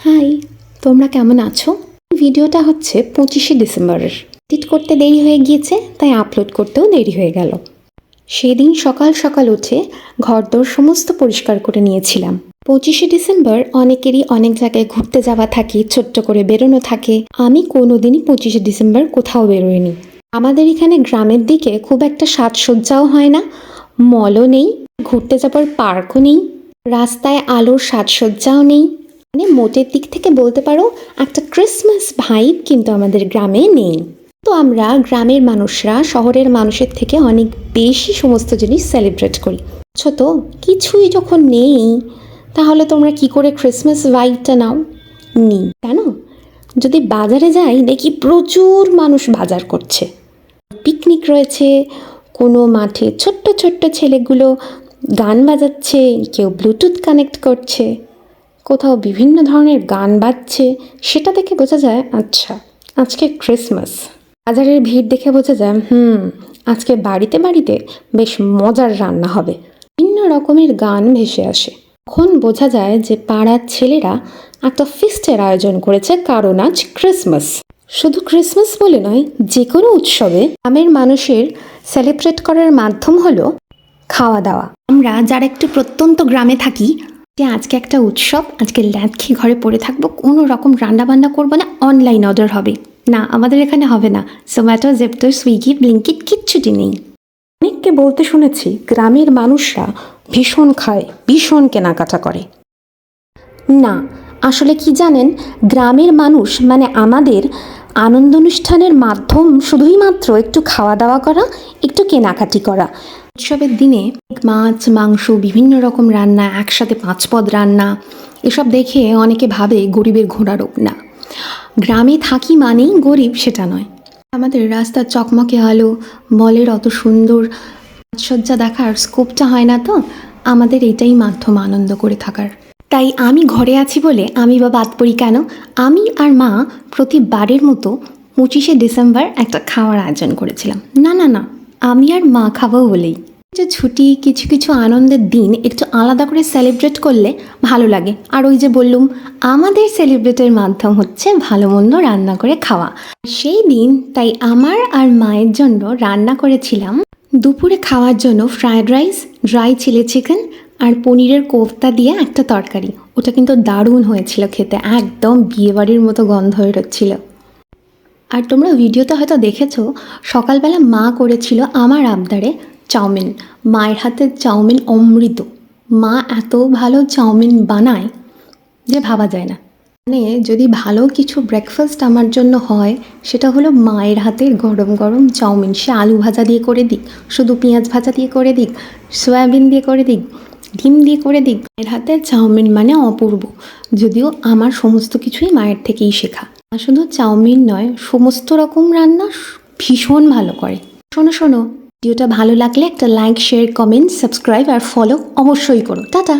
High, তোমরা কেমন আছো? ভিডিওটা হচ্ছে 25শে ডিসেম্বরের। এডিট করতে দেরি হয়ে গিয়েছে, তাই আপলোড করতেও দেরি হয়ে গেল। সেদিন সকাল সকাল উঠে ঘরদোর সমস্ত পরিষ্কার করে নিয়েছিলাম। 25শে ডিসেম্বর অনেকেরই অনেক জায়গায় ঘুরতে যাওয়া থাকে, ছোট্ট করে বেরোনো থাকে। আমি কোনোদিনই 25শে ডিসেম্বর কোথাও বেরোইনি। আমাদের এখানে গ্রামের দিকে খুব একটা সাজসজ্জাও হয় না, মলও নেই, ঘুরতে যাবার পার্কও নেই, রাস্তায় আলোর সাজসজ্জাও নেই। মানে মোটের দিক থেকে বলতে পারো একটা ক্রিসমাস ভাইব কিন্তু আমাদের গ্রামে নেই। তো আমরা গ্রামের মানুষরা শহরের মানুষের থেকে অনেক বেশি সমস্ত জিনিস সেলিব্রেট করি। ছোট কিছুই যখন নেই, তাহলে তোমরা কি করে ক্রিসমাস ভাইবটা নাও? নি কেন? যদি বাজারে যাই দেখি প্রচুর মানুষ বাজার করছে, পিকনিক রয়েছে, কোনো মাঠে ছোট্ট ছোট্ট ছেলেগুলো গান বাজাচ্ছে, কেউ ব্লুটুথ কানেক্ট করছে, কোথাও বিভিন্ন ধরনের গান বাজছে। সেটা দেখে বোঝা যায় আচ্ছা আজকে ক্রিসমাস। বাজারের ভিড় দেখে বোঝা যায় আজকে বাড়িতে বাড়িতে বেশ মজার রান্না হবে। বিভিন্ন রকমের গান ভেসে আসে। তখন বোঝা যায় যে পাড়ার ছেলেরা একটা ফিস্টের আয়োজন করেছে, কারণ আজ ক্রিসমাস। শুধু ক্রিসমাস বলে নয়, যে কোনো উৎসবে গ্রামের মানুষের সেলিব্রেট করার মাধ্যম হলো খাওয়া দাওয়া। আমরা যারা একটু প্রত্যন্ত গ্রামে থাকি, যে আজকে একটা উৎসব, আজকে ল্যাদ খেয়ে ঘরে পড়ে থাকবো, কোনো রকম রান্না বান্না করবো না, অনলাইন অর্ডার হবে না, আমাদের এখানে হবে না। জোম্যাটো, জেপ্টো, সুইগি, ব্লিঙ্কিট কিচ্ছুটি নেই। অনেককে বলতে শুনেছি গ্রামের মানুষরা ভীষণ খায়, ভীষণ কেনাকাটা করে। না, আসলে কি জানেন, গ্রামের মানুষ মানে আমাদের আনন্দ অনুষ্ঠানের মাধ্যম শুধুই মাত্র একটু খাওয়া দাওয়া করা, একটু কেনাকাটি করা। উৎসবের দিনে মাছ মাংস বিভিন্ন রকম রান্না, একসাথে 5 পদ রান্না, এসব দেখে অনেকে ভাবে গরিবের ঘোড়া রোগ। না, গ্রামে থাকি মানেই গরিব সেটা নয়। আমাদের রাস্তার চকমকে আলো, মলের অত সুন্দর সাজসজ্জা দেখার স্কোপটা হয় না, তো আমাদের এটাই মাধ্যম আনন্দ করে থাকার। তাই আমি ঘরে আছি বলে আমি বা বাদ পড়ি কেন? আমি আর মা প্রতিবারের মতো 25শে ডিসেম্বর একটা খাওয়ার আয়োজন করেছিলাম। না না না, আমি আর মা খাবো বলেই। যে ছুটি, কিছু কিছু আনন্দের দিন একটু আলাদা করে সেলিব্রেট করলে ভালো লাগে। আর ওই যে বললুম, আমাদের সেলিব্রেটের মাধ্যম হচ্ছে ভালো মন্দ রান্না করে খাওয়া। সেই দিন তাই আমার আর মায়ের জন্য রান্না করেছিলাম দুপুরে খাওয়ার জন্য fried rice, dry chilli chicken আর পনিরের কোফতা দিয়ে একটা তরকারি। ওটা কিন্তু দারুণ হয়েছিল খেতে, একদম বিয়েবাড়ির মতো গন্ধ বেরোচ্ছিল। আর তোমরা ভিডিওতে হয়তো দেখেছো, সকালবেলা মা করেছিল আমার আবদারে চাউমিন। মায়ের হাতের চাউমিন অমৃত। মা এত ভালো চাউমিন বানায় যে ভাবা যায় না। মানে যদি ভালো কিছু ব্রেকফাস্ট আমার জন্য হয়, সেটা হলো মায়ের হাতের গরম গরম চাউমিন। সে আলু ভাজা দিয়ে করে দিক, শুধু পেঁয়াজ ভাজা দিয়ে করে দিক, সয়াবিন দিয়ে করে দিক, ডিম দিয়ে করে দিক, মায়ের হাতের চাউমিন মানে অপূর্ব। যদিও আমার সমস্ত কিছুই মায়ের থেকেই শেখা। শুধু চাউমিন নয়, সমস্ত রকম রান্না ভীষণ ভালো করে। শোনো শোনো, ভিডিওটা ভালো লাগলে একটা লাইক, শেয়ার, কমেন্ট, সাবস্ক্রাইব আর ফলো অবশ্যই করো। টাটা।